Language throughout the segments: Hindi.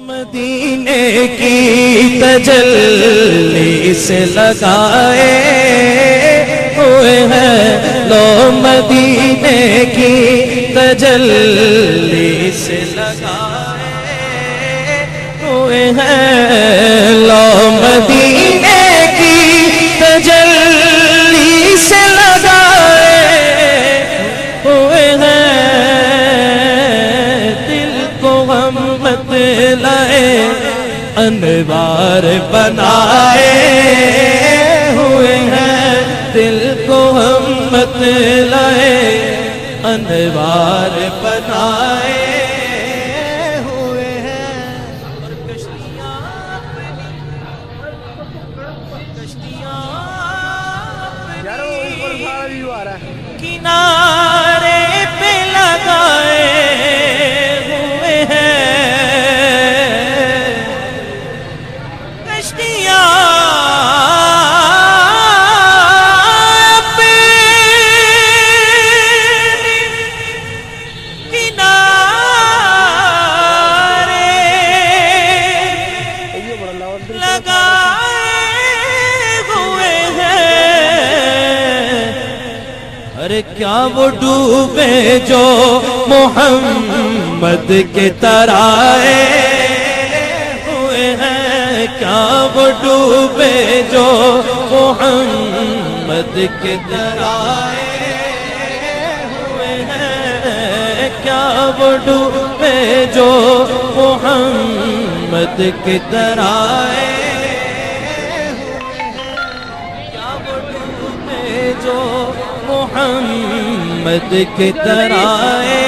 मदीने की तजल्ली से लगाए हुए हैं, लो मदीने की तजल्ली से लगाए हुए हैं, लो मदीने की तजल्ली से लगाए हुए हैं। दिल को हम मत लाए, अनवार बनाए हुए हैं। दिल को हम मत लाए, अनवार बनाए हुए हैं। और कश्तियाँ किनारे पे लगाए हुए हैं। कश्तियाँ अरे क्या वो डूबे जो मोहम्मद के तराए हुए हैं, क्या वो डूबे जो मोहम्मद के तराए हुए हैं, क्या वो डूबे जो मोहम्मद के तराए, क्या वो डूबे जो मोहम्मद के तराए।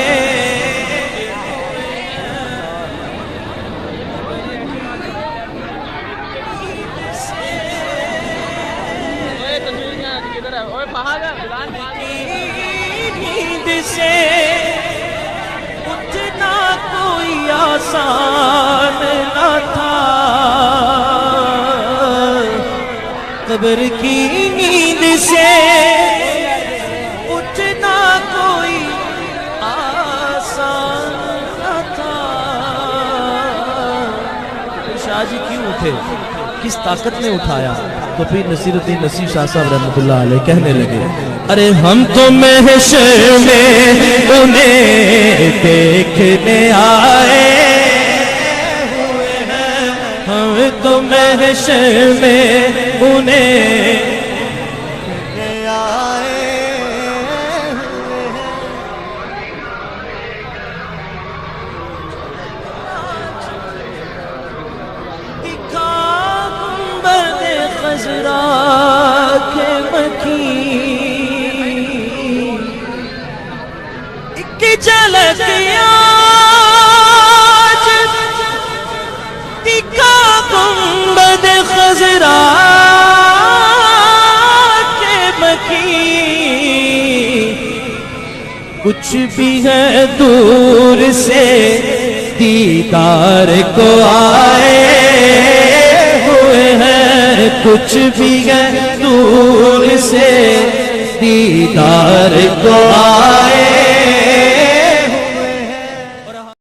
नींद से उठना कोई आसान न था, कब्र की नींद से उठना कोई आसान न था। शाह जी क्यों उठे, किस ताकत ने उठाया? तो फिर नसीरुद्दीन नसीर शाह साहब रहमतुल्लाह अलैह कहने लगे, अरे हम तो महशर में उन्हें देखने आए हुए हैं, हम तो महशर में उन्हें खज़रा के मकी एक झलक आज दिखा गुंबद खज़रा के मकी। कुछ भी है दूर से दीदार को आए हुए हैं, कुछ भी है दूर से दीदार को आए